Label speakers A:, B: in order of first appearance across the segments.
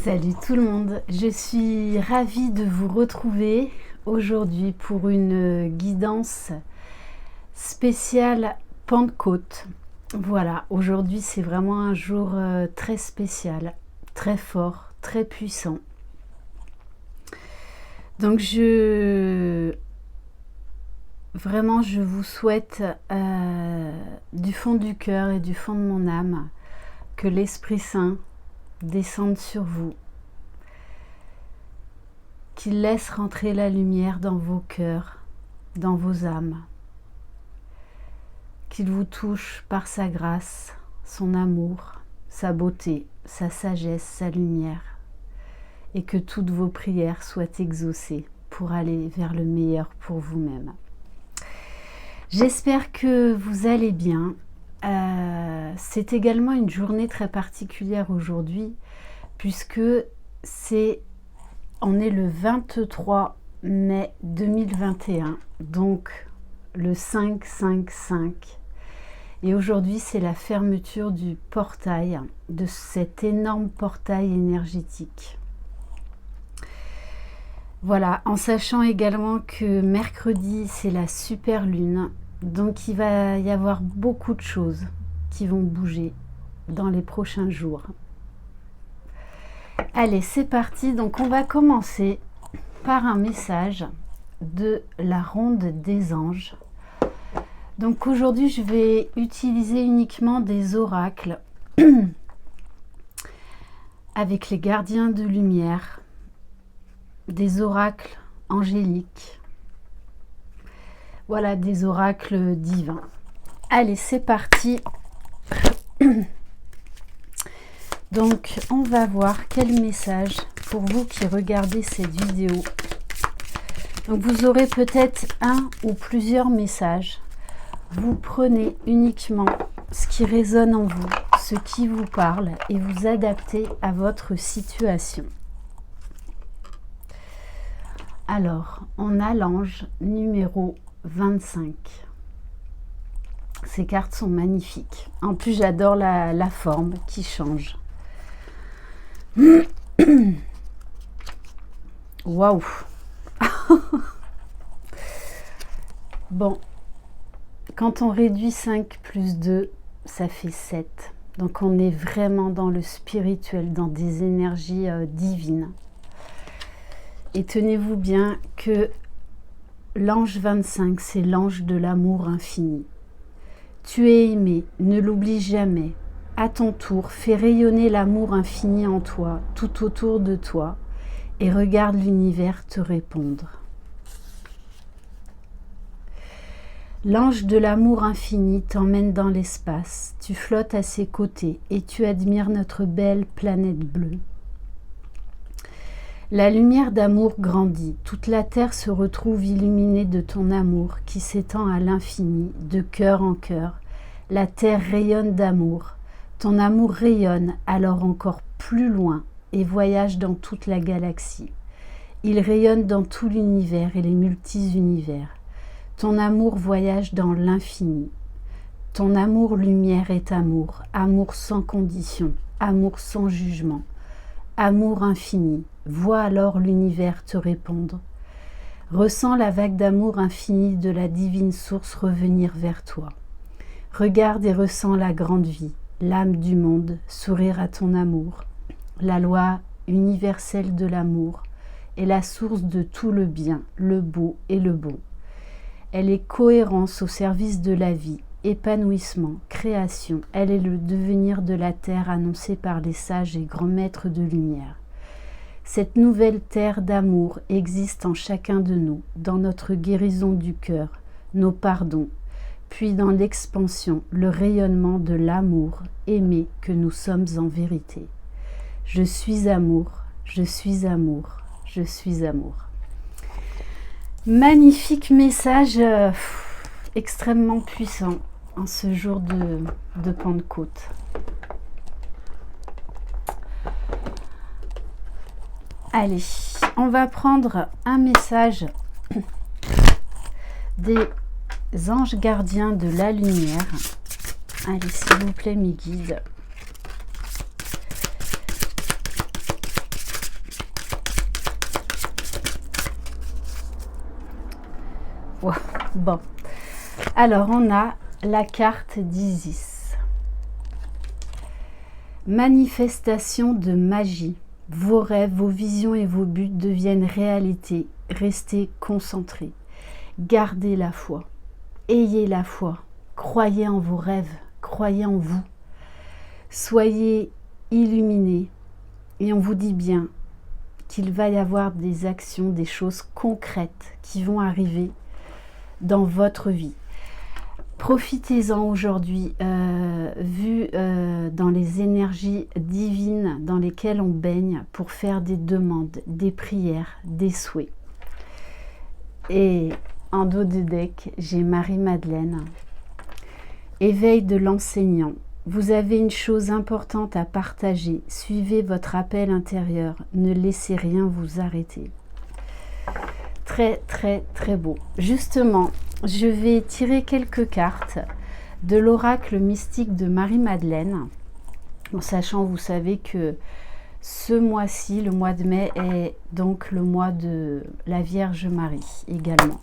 A: Salut tout le monde, je suis ravie de vous retrouver aujourd'hui pour une guidance spéciale Pentecôte. Voilà, aujourd'hui c'est vraiment un jour très spécial, très fort, très puissant. Donc vraiment je vous souhaite du fond du cœur et du fond de mon âme que l'Esprit Saint descende sur vous, qu'il laisse rentrer la lumière dans vos cœurs, dans vos âmes, qu'il vous touche par sa grâce, son amour, sa beauté, sa sagesse, sa lumière, et que toutes vos prières soient exaucées pour aller vers le meilleur pour vous-même. J'espère que vous allez bien. C'est également une journée très particulière aujourd'hui, puisque on est le 23 mai 2021, donc le 5-5-5. Et aujourd'hui, c'est la fermeture du portail, de cet énorme portail énergétique. Voilà, en sachant également que mercredi, c'est la super lune. Donc il va y avoir beaucoup de choses qui vont bouger dans les prochains jours. Allez, c'est parti. Donc on va commencer par un message de la ronde des anges. Donc aujourd'hui, je vais utiliser uniquement des oracles avec les gardiens de lumière, des oracles angéliques. Voilà, des oracles divins. Allez, c'est parti. Donc, on va voir quel message pour vous qui regardez cette vidéo. Donc, vous aurez peut-être un ou plusieurs messages. Vous prenez uniquement ce qui résonne en vous, ce qui vous parle, et vous adaptez à votre situation. Alors, on a l'ange numéro 25. Ces cartes sont magnifiques. En plus, j'adore la forme qui change. Waouh. Bon, quand on réduit 5 plus 2, ça fait 7. Donc on est vraiment dans le spirituel, dans des énergies divines. Et tenez-vous bien que l'ange 25, c'est l'ange de l'amour infini. Tu es aimé, ne l'oublie jamais. À ton tour, fais rayonner l'amour infini en toi, tout autour de toi, et regarde l'univers te répondre. L'ange de l'amour infini t'emmène dans l'espace, tu flottes à ses côtés et tu admires notre belle planète bleue. La lumière d'amour grandit, toute la terre se retrouve illuminée de ton amour qui s'étend à l'infini, de cœur en cœur. La terre rayonne d'amour, ton amour rayonne alors encore plus loin et voyage dans toute la galaxie. Il rayonne dans tout l'univers et les multi-univers. Ton amour voyage dans l'infini. Ton amour lumière est amour, amour sans condition, amour sans jugement. Amour infini, vois alors l'univers te répondre. Ressens la vague d'amour infini de la divine source revenir vers toi. Regarde et ressens la grande vie, l'âme du monde, sourire à ton amour. La loi universelle de l'amour est la source de tout le bien, le beau et le bon. Elle est cohérence au service de la vie, épanouissement, création, elle est le devenir de la terre annoncé par les sages et grands maîtres de lumière. Cette nouvelle terre d'amour existe en chacun de nous, dans notre guérison du cœur, nos pardons, puis dans l'expansion, le rayonnement de l'amour aimé que nous sommes en vérité. Je suis amour, je suis amour, je suis amour. Magnifique message extrêmement puissant en ce jour de Pentecôte. Allez, on va prendre un message des anges gardiens de la lumière. Allez, s'il vous plaît, mes guides. Ouais. Bon. Alors, on a la carte d'Isis. Manifestation de magie. Vos rêves, vos visions et vos buts deviennent réalité. Restez concentrés. Gardez la foi. Ayez la foi. Croyez en vos rêves. Croyez en vous. Soyez illuminés. Et on vous dit bien qu'il va y avoir des actions, des choses concrètes qui vont arriver dans votre vie. Profitez-en aujourd'hui, vu dans les énergies divines dans lesquelles on baigne pour faire des demandes, des prières, des souhaits. Et en dos de deck, j'ai Marie-Madeleine. Éveil de l'enseignant. Vous avez une chose importante à partager. Suivez votre appel intérieur. Ne laissez rien vous arrêter. Très, très, très beau. Justement, je vais tirer quelques cartes de l'oracle mystique de Marie-Madeleine. En sachant, vous savez que ce mois-ci, le mois de mai, est donc le mois de la Vierge Marie également.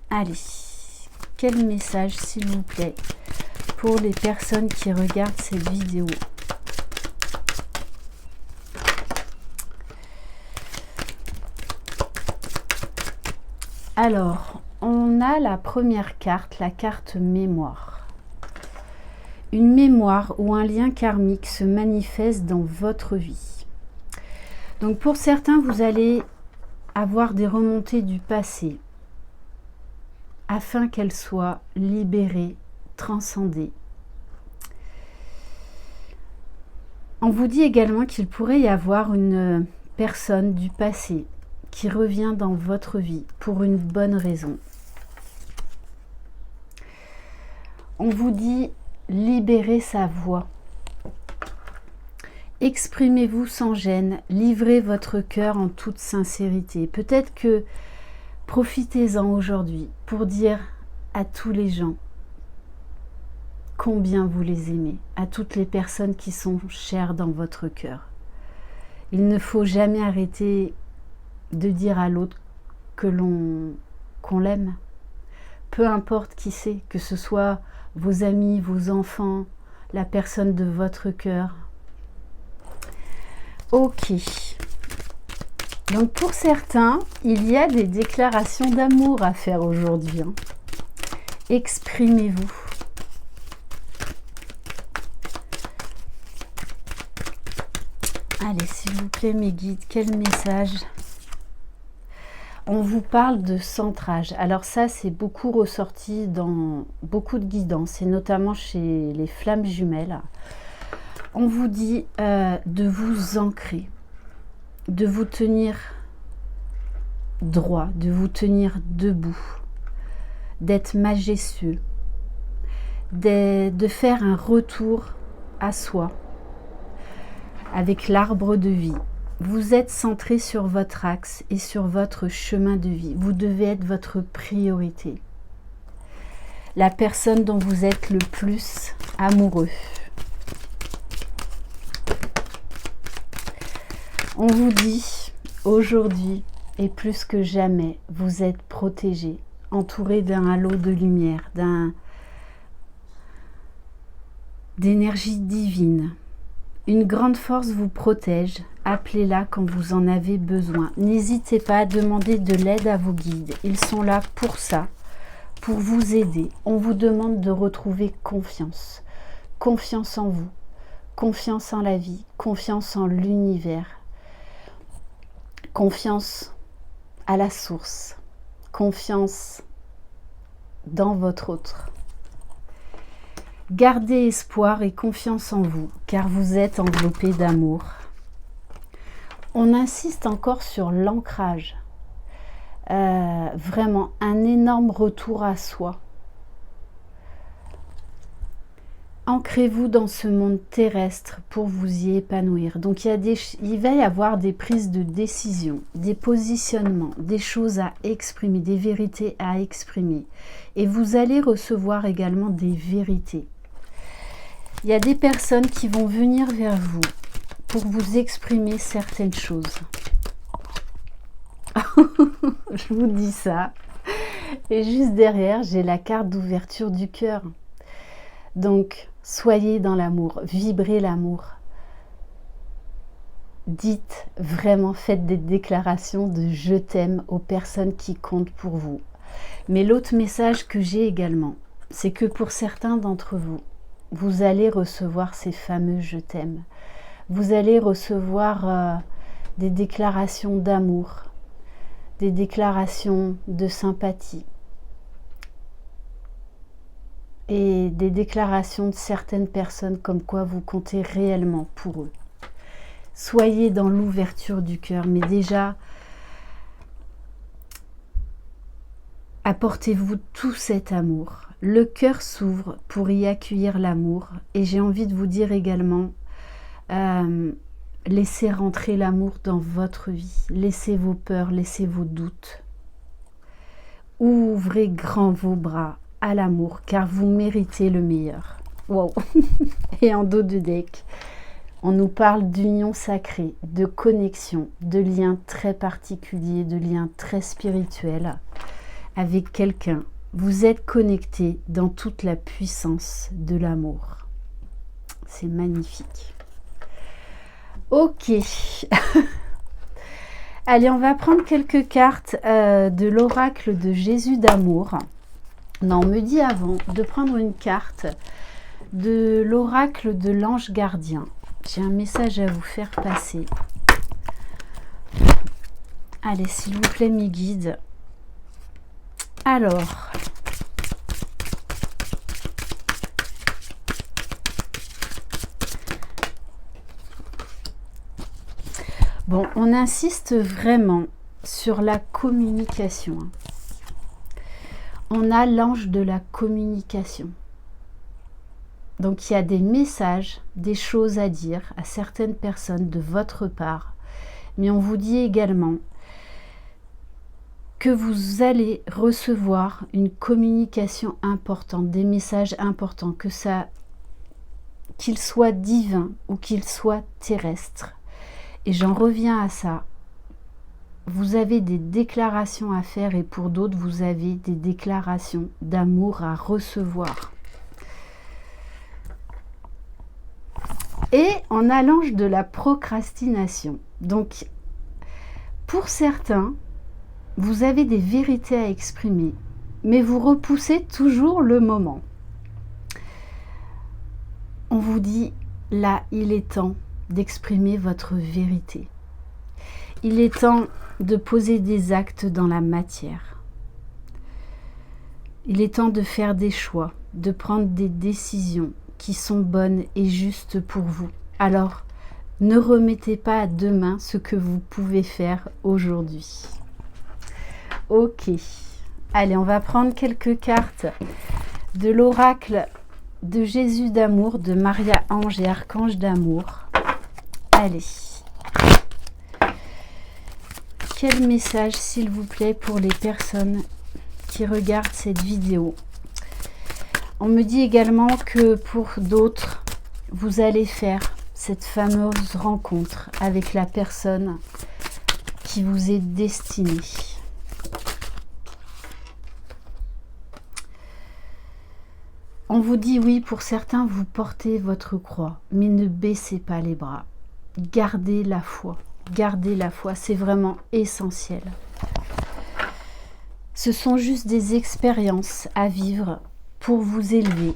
A: Allez, quel message, s'il vous plaît, pour les personnes qui regardent cette vidéo. Alors, on a la première carte, la carte mémoire. Une mémoire ou un lien karmique se manifeste dans votre vie. Donc pour certains, vous allez avoir des remontées du passé afin qu'elles soient libérées, transcendées. On vous dit également qu'il pourrait y avoir une personne du passé qui revient dans votre vie pour une bonne raison. On vous dit libérez sa voix. Exprimez-vous sans gêne, livrez votre cœur en toute sincérité. Peut-être que profitez-en aujourd'hui pour dire à tous les gens combien vous les aimez, à toutes les personnes qui sont chères dans votre cœur. Il ne faut jamais arrêter de dire à l'autre qu'on l'aime. Peu importe qui c'est, que ce soit vos amis, vos enfants, la personne de votre cœur. Ok. Donc pour certains, il y a des déclarations d'amour à faire aujourd'hui. Exprimez-vous. Allez, s'il vous plaît, mes guides, quel message? On vous parle de centrage. Alors ça, c'est beaucoup ressorti dans beaucoup de guidances, et notamment chez les flammes jumelles. On vous dit de vous ancrer, de vous tenir droit, de vous tenir debout, d'être majestueux, de faire un retour à soi avec l'arbre de vie. Vous êtes centré sur votre axe et sur votre chemin de vie. Vous devez être votre priorité. La personne dont vous êtes le plus amoureux. On vous dit aujourd'hui et plus que jamais, vous êtes protégé, entouré d'un halo de lumière, d'énergie divine. Une grande force vous protège. Appelez-la quand vous en avez besoin. N'hésitez pas à demander de l'aide à vos guides. Ils sont là pour ça, pour vous aider. On vous demande de retrouver confiance. Confiance en vous, confiance en la vie, confiance en l'univers, confiance à la source, confiance dans votre autre. Gardez espoir et confiance en vous, car vous êtes enveloppé d'amour. On insiste encore sur l'ancrage. Vraiment, un énorme retour à soi. Ancrez-vous dans ce monde terrestre pour vous y épanouir. Donc, il va y avoir des prises de décision, des positionnements, des choses à exprimer, des vérités à exprimer. Et vous allez recevoir également des vérités. Il y a des personnes qui vont venir vers vous pour vous exprimer certaines choses. Je vous dis ça. Et juste derrière, j'ai la carte d'ouverture du cœur. Donc, soyez dans l'amour, vibrez l'amour. Dites vraiment, faites des déclarations de je t'aime aux personnes qui comptent pour vous. Mais l'autre message que j'ai également, c'est que pour certains d'entre vous, vous allez recevoir ces fameux je t'aime. Vous allez recevoir des déclarations d'amour, des déclarations de sympathie et des déclarations de certaines personnes comme quoi vous comptez réellement pour eux. Soyez dans l'ouverture du cœur, mais déjà, apportez-vous tout cet amour. Le cœur s'ouvre pour y accueillir l'amour. Et j'ai envie de vous dire également, laissez rentrer l'amour dans votre vie. Laissez vos peurs, laissez vos doutes. Ouvrez grand vos bras à l'amour, car vous méritez le meilleur. Wow. Et en dos du deck, on nous parle d'union sacrée, de connexion, de liens très particuliers, de liens très spirituels avec quelqu'un. Vous êtes connecté dans toute la puissance de l'amour. C'est magnifique. Ok. Allez, on va prendre quelques cartes de l'oracle de Jésus d'amour. Non, on me dit avant de prendre une carte de l'oracle de l'ange gardien. J'ai un message à vous faire passer. Allez, s'il vous plaît, mes guides. Alors, bon, on insiste vraiment sur la communication. On a l'ange de la communication. Donc, il y a des messages, des choses à dire à certaines personnes de votre part. Mais on vous dit également que vous allez recevoir une communication importante, des messages importants, qu'ils soient divins ou qu'ils soient terrestres. Et j'en reviens à ça. Vous avez des déclarations à faire et pour d'autres, vous avez des déclarations d'amour à recevoir. Et on a l'ange de la procrastination. Donc, pour certains, vous avez des vérités à exprimer, mais vous repoussez toujours le moment. On vous dit, là, il est temps d'exprimer votre vérité. Il est temps de poser des actes dans la matière. Il est temps de faire des choix, de prendre des décisions qui sont bonnes et justes pour vous. Alors, ne remettez pas à demain ce que vous pouvez faire aujourd'hui. Ok. Allez, on va prendre quelques cartes de l'oracle de Jésus d'amour, de Maria Ange et Archange d'amour. Allez. Quel message, s'il vous plaît, pour les personnes qui regardent cette vidéo? On me dit également que pour d'autres, vous allez faire cette fameuse rencontre avec la personne qui vous est destinée. On vous dit oui, pour certains, vous portez votre croix, mais ne baissez pas les bras. Gardez la foi. Gardez la foi, c'est vraiment essentiel. Ce sont juste des expériences à vivre pour vous élever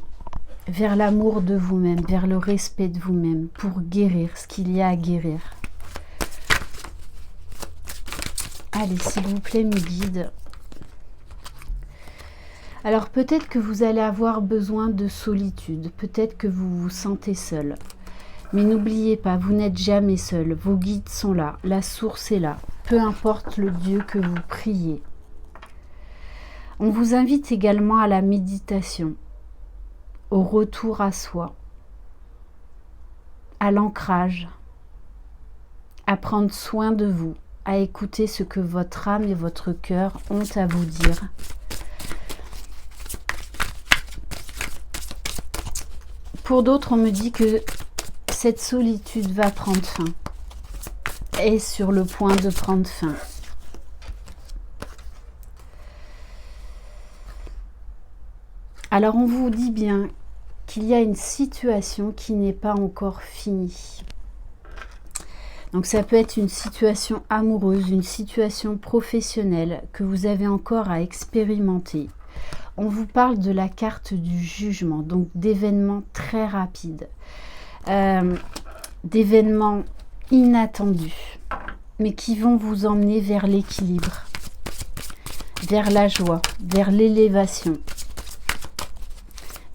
A: vers l'amour de vous-même, vers le respect de vous-même, pour guérir ce qu'il y a à guérir. Allez, s'il vous plaît, mes guides. Alors peut-être que vous allez avoir besoin de solitude, peut-être que vous vous sentez seul. Mais n'oubliez pas, vous n'êtes jamais seul, vos guides sont là, la source est là, peu importe le Dieu que vous priez. On vous invite également à la méditation, au retour à soi, à l'ancrage, à prendre soin de vous, à écouter ce que votre âme et votre cœur ont à vous dire. Pour d'autres, on me dit que cette solitude va prendre fin, est sur le point de prendre fin. Alors on vous dit bien qu'il y a une situation qui n'est pas encore finie. Donc ça peut être une situation amoureuse, une situation professionnelle que vous avez encore à expérimenter. On vous parle de la carte du jugement, donc d'événements très rapides, d'événements inattendus, mais qui vont vous emmener vers l'équilibre, vers la joie, vers l'élévation,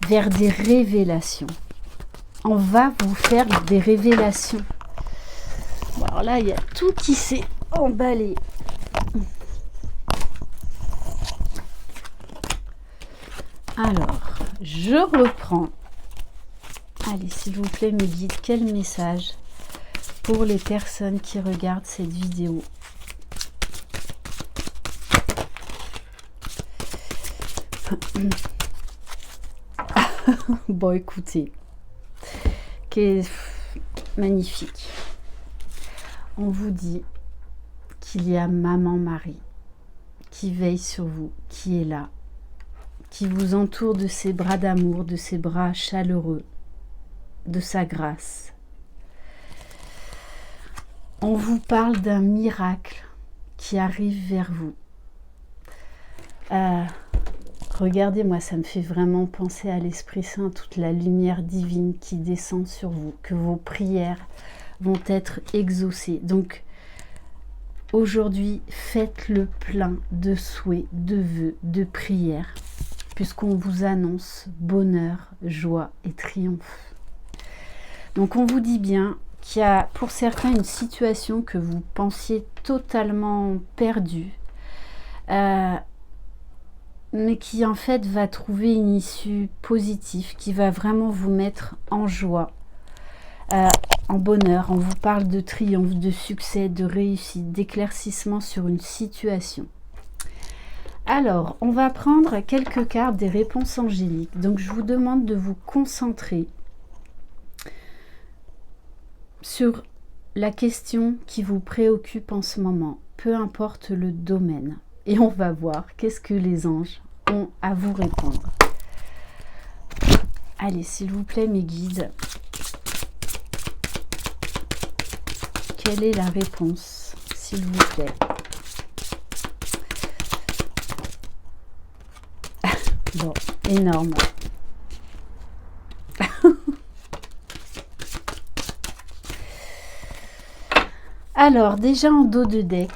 A: vers des révélations. On va vous faire des révélations. Bon, alors là, il y a tout qui s'est emballé. Alors, je reprends. Allez, s'il vous plaît, me dites quel message pour les personnes qui regardent cette vidéo. Bon, écoutez, magnifique. On vous dit qu'il y a Maman Marie qui veille sur vous, qui est là, qui vous entoure de ses bras d'amour, de ses bras chaleureux, de sa grâce. On vous parle d'un miracle qui arrive vers vous. Regardez-moi, ça me fait vraiment penser à l'Esprit Saint, toute la lumière divine qui descend sur vous, que vos prières vont être exaucées. Donc, aujourd'hui, faites le plein de souhaits, de vœux, de prières, puisqu'on vous annonce bonheur, joie et triomphe. Donc, on vous dit bien qu'il y a pour certains une situation que vous pensiez totalement perdue, mais qui en fait va trouver une issue positive, qui va vraiment vous mettre en joie, en bonheur. On vous parle de triomphe, de succès, de réussite, d'éclaircissement sur une situation. Alors, on va prendre quelques cartes des réponses angéliques. Donc, je vous demande de vous concentrer sur la question qui vous préoccupe en ce moment, peu importe le domaine. Et on va voir qu'est-ce que les anges ont à vous répondre. Allez, s'il vous plaît, mes guides, quelle est la réponse, s'il vous plaît? Bon, énorme. Alors, déjà en dos de deck,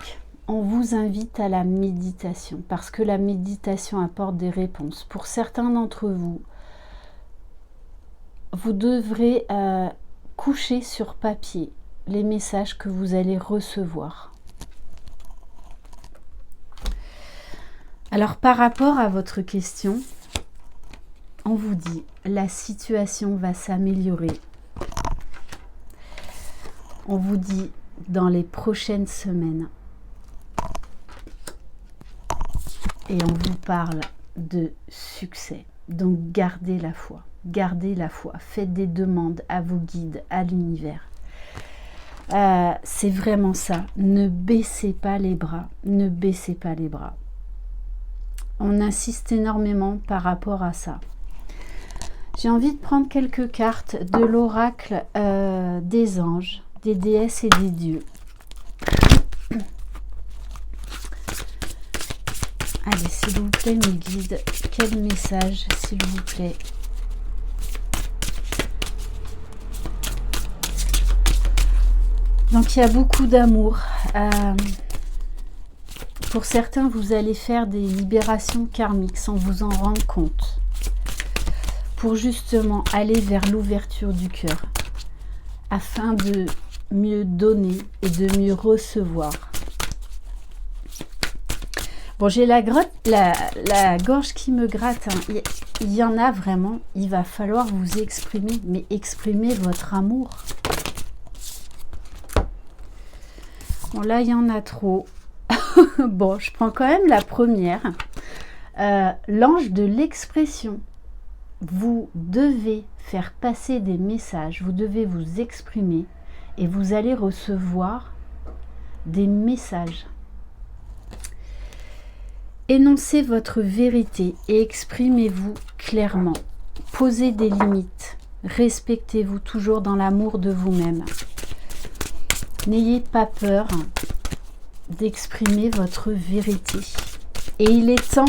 A: on vous invite à la méditation, parce que la méditation apporte des réponses. Pour certains d'entre vous, vous devrez coucher sur papier les messages que vous allez recevoir. Alors, par rapport à votre question, on vous dit, la situation va s'améliorer. On vous dit, dans les prochaines semaines. Et on vous parle de succès. Donc, gardez la foi. Gardez la foi. Faites des demandes à vos guides, à l'univers. C'est vraiment ça. Ne baissez pas les bras. Ne baissez pas les bras. On insiste énormément par rapport à ça. J'ai envie de prendre quelques cartes de l'oracle des anges, des déesses et des dieux. Allez, s'il vous plaît, mes guides, quel message, s'il vous plaît? Donc, il y a beaucoup d'amour. Pour certains, vous allez faire des libérations karmiques sans vous en rendre compte. Pour justement aller vers l'ouverture du cœur. Afin de mieux donner et de mieux recevoir. Bon, j'ai la gorge qui me gratte. Hein. Il y en a vraiment. Il va falloir vous exprimer. Mais exprimer votre amour. Bon, là, il y en a trop. Bon, je prends quand même la première. L'ange de l'expression. Vous devez faire passer des messages. Vous devez vous exprimer. Et vous allez recevoir des messages. Énoncez votre vérité et exprimez-vous clairement. Posez des limites. Respectez-vous toujours dans l'amour de vous-même. N'ayez pas peur d'exprimer votre vérité. Et il est temps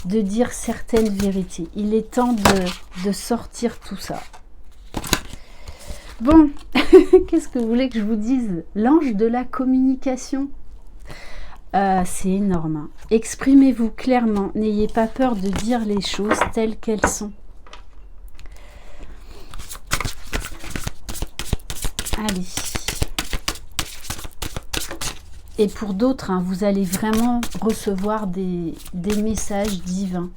A: de dire certaines vérités. Il est temps de sortir tout ça. Bon, qu'est-ce que vous voulez que je vous dise? L'ange de la communication. C'est énorme. Hein. Exprimez-vous clairement. N'ayez pas peur de dire les choses telles qu'elles sont. Allez. Et pour d'autres, hein, vous allez vraiment recevoir des messages divins.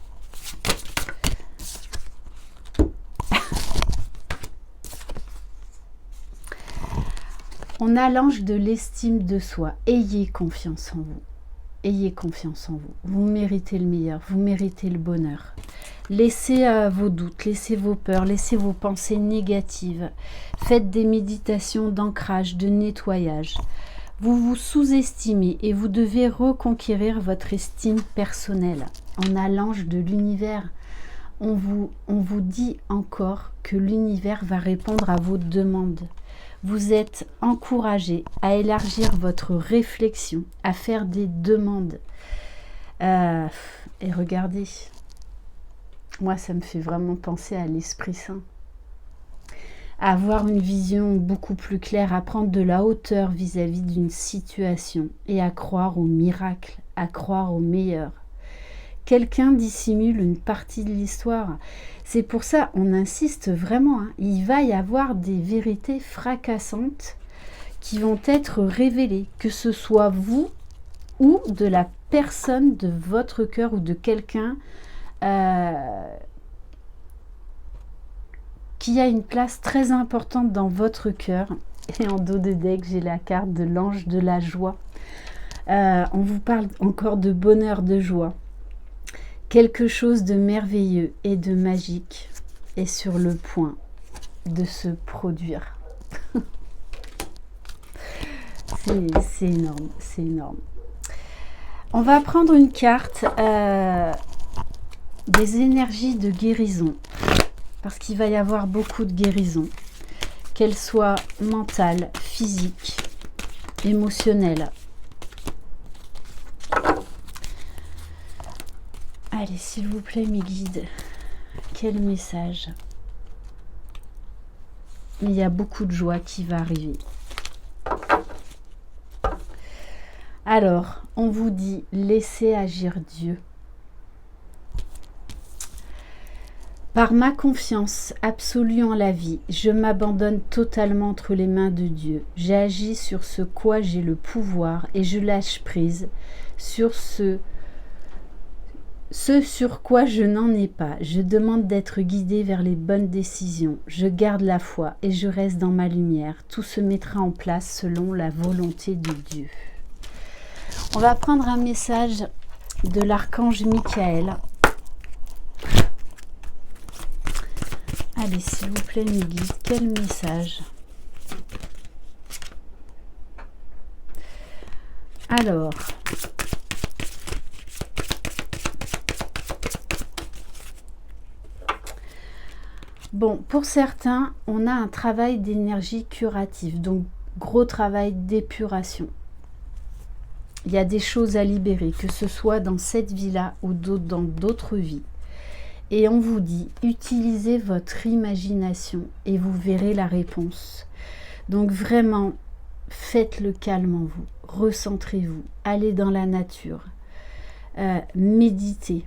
A: On a l'ange de l'estime de soi. Ayez confiance en vous. Ayez confiance en vous. Vous méritez le meilleur. Vous méritez le bonheur. Laissez vos doutes, laissez vos peurs, laissez vos pensées négatives. Faites des méditations d'ancrage, de nettoyage. Vous vous sous-estimez et vous devez reconquérir votre estime personnelle. On a l'ange de l'univers. On vous dit encore que l'univers va répondre à vos demandes. Vous êtes encouragé à élargir votre réflexion, à faire des demandes. Et regardez, moi ça me fait vraiment penser à l'Esprit Saint. À avoir une vision beaucoup plus claire, à prendre de la hauteur vis-à-vis d'une situation et à croire au miracle, à croire au meilleur. Quelqu'un dissimule une partie de l'histoire. C'est pour ça on insiste vraiment. Hein. Il va y avoir des vérités fracassantes qui vont être révélées, que ce soit vous ou de la personne de votre cœur ou de quelqu'un qui a une place très importante dans votre cœur. Et en dos de deck, j'ai la carte de l'ange de la joie. On vous parle encore de bonheur, de joie. Quelque chose de merveilleux et de magique est sur le point de se produire. C'est énorme, c'est énorme. On va prendre une carte des énergies de guérison, parce qu'il va y avoir beaucoup de guérison, qu'elles soient mentales, physiques, émotionnelles. Allez, s'il vous plaît, mes guides, quel message. Il y a beaucoup de joie qui va arriver. Alors, on vous dit, laissez agir Dieu. Par ma confiance absolue en la vie, je m'abandonne totalement entre les mains de Dieu. J'agis sur ce quoi j'ai le pouvoir et je lâche prise sur ce sur quoi je n'en ai pas. Je demande d'être guidée vers les bonnes décisions. Je garde la foi et je reste dans ma lumière. Tout se mettra en place selon la volonté de Dieu. On va prendre un message de l'archange Michael. Allez, s'il vous plaît, mes guides, quel message? Alors, bon, pour certains, on a un travail d'énergie curative, donc gros travail d'épuration. Il y a des choses à libérer, que ce soit dans cette vie-là ou dans d'autres vies. Et on vous dit, utilisez votre imagination et vous verrez la réponse. Donc vraiment, faites le calme en vous, recentrez-vous, allez dans la nature, méditez.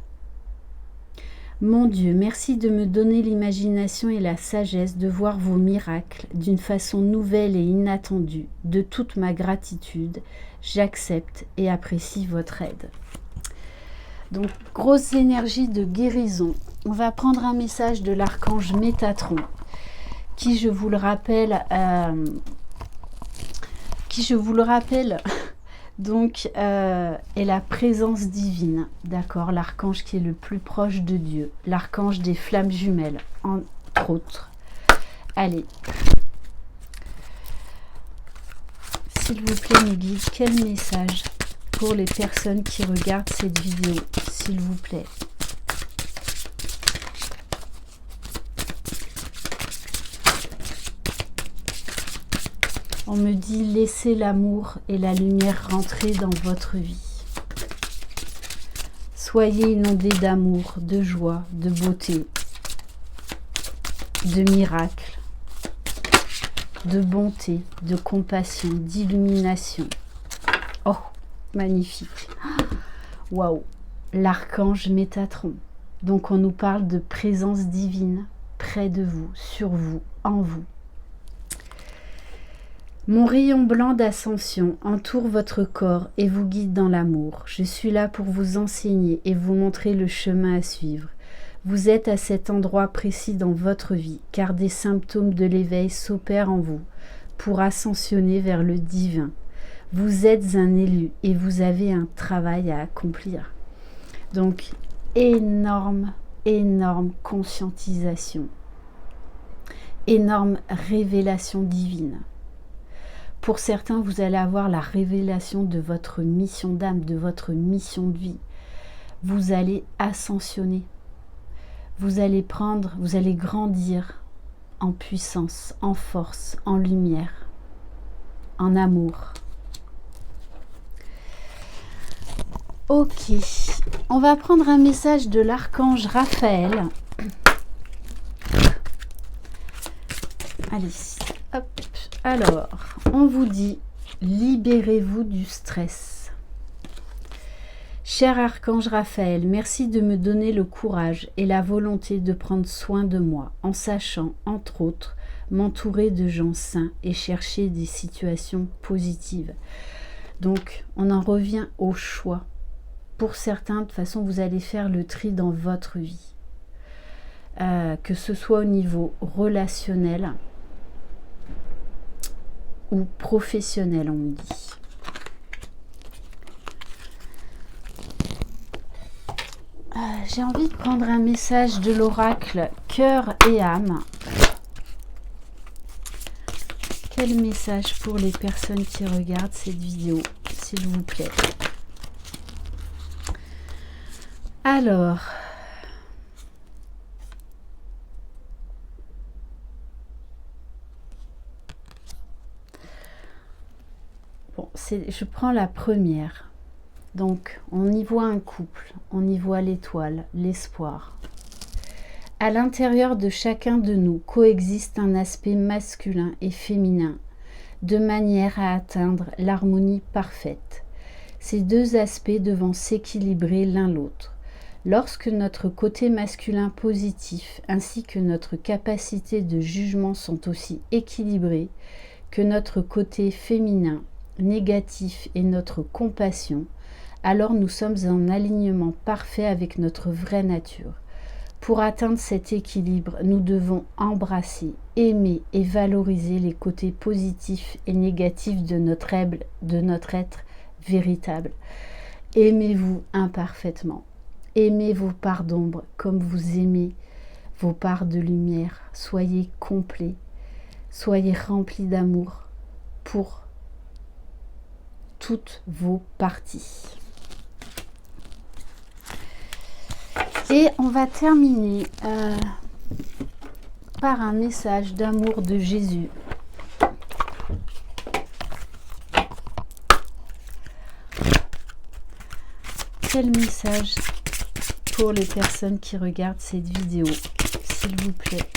A: Mon Dieu, merci de me donner l'imagination et la sagesse de voir vos miracles d'une façon nouvelle et inattendue. De toute ma gratitude, j'accepte et apprécie votre aide. Donc, grosse énergie de guérison. On va prendre un message de l'archange Métatron, qui, je vous le rappelle, donc, est la présence divine, d'accord, l'archange qui est le plus proche de Dieu, l'archange des flammes jumelles, entre autres. Allez, s'il vous plaît, mes guides, quel message pour les personnes qui regardent cette vidéo, s'il vous plaît. On me dit laissez l'amour et la lumière rentrer dans votre vie. Soyez inondés d'amour, de joie, de beauté, de miracles, de bonté, de compassion, d'illumination. Oh, magnifique. Waouh, l'archange Métatron. Donc on nous parle de présence divine près de vous, sur vous, en vous. Mon rayon blanc d'ascension entoure votre corps et vous guide dans l'amour. Je suis là pour vous enseigner et vous montrer le chemin à suivre. Vous êtes à cet endroit précis dans votre vie, car des symptômes de l'éveil s'opèrent en vous pour ascensionner vers le divin. Vous êtes un élu et vous avez un travail à accomplir. Donc, énorme conscientisation, énorme révélation divine. Pour certains, vous allez avoir la révélation de votre mission d'âme, de votre mission de vie. Vous allez ascensionner. Vous allez grandir en puissance, en force, en lumière, en amour. Ok, on va prendre un message de l'archange Raphaël. Allez, hop. Alors, on vous dit, libérez-vous du stress. Cher archange Raphaël, merci de me donner le courage et la volonté de prendre soin de moi, en sachant, entre autres, m'entourer de gens sains et chercher des situations positives. Donc, on en revient au choix. Pour certains, de toute façon, vous allez faire le tri dans votre vie. Que ce soit au niveau relationnel ou professionnel, on me dit. J'ai envie de prendre un message de l'oracle cœur et âme. Quel message pour les personnes qui regardent cette vidéo, s'il vous plaît? Alors, bon, je prends la première. Donc, on y voit un couple, on y voit l'étoile, l'espoir. À l'intérieur de chacun de nous coexiste un aspect masculin et féminin, de manière à atteindre l'harmonie parfaite. Ces deux aspects devant s'équilibrer l'un l'autre. Lorsque notre côté masculin positif ainsi que notre capacité de jugement sont aussi équilibrés, que notre côté féminin négatif et notre compassion, alors nous sommes en alignement parfait avec notre vraie nature. Pour atteindre cet équilibre, nous devons embrasser, aimer et valoriser les côtés positifs et négatifs de notre être véritable. Aimez-vous imparfaitement. Aimez vos parts d'ombre comme vous aimez vos parts de lumière. Soyez complets, soyez remplis d'amour pour toutes vos parties. Et on va terminer par un message d'amour de Jésus. Quel message pour les personnes qui regardent cette vidéo, s'il vous plaît?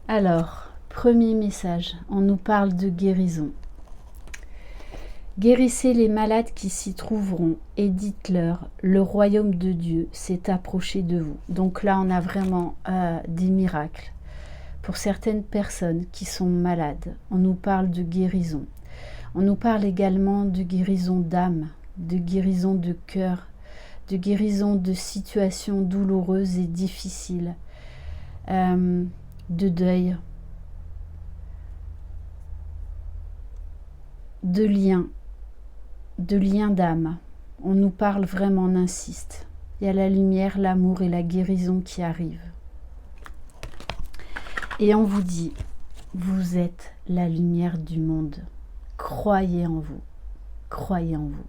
A: Alors, premier message, on nous parle de guérison. Guérissez les malades qui s'y trouveront et dites-leur, le royaume de Dieu s'est approché de vous. Donc là, on a vraiment des miracles. Pour certaines personnes qui sont malades, on nous parle de guérison. On nous parle également de guérison d'âme, de guérison de cœur, de guérison de situations douloureuses et difficiles, de deuil, de liens d'âme. On nous parle vraiment, on insiste. Il y a la lumière, l'amour et la guérison qui arrivent. Et on vous dit, vous êtes la lumière du monde. Croyez en vous. Croyez en vous.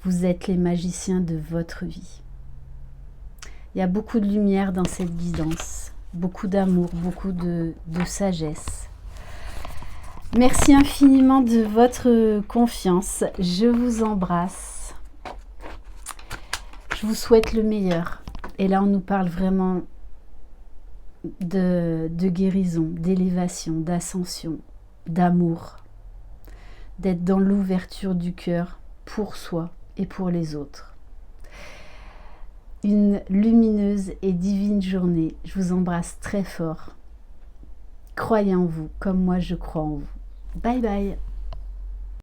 A: Vous êtes les magiciens de votre vie. Il y a beaucoup de lumière dans cette guidance, beaucoup d'amour, beaucoup de sagesse. Merci infiniment de votre confiance. Je vous embrasse. Je vous souhaite le meilleur. Et là, on nous parle vraiment de guérison, d'élévation, d'ascension, d'amour, d'être dans l'ouverture du cœur pour soi et pour les autres. Une lumineuse et divine journée. Je vous embrasse très fort. Croyez en vous comme moi je crois en vous. Bye bye.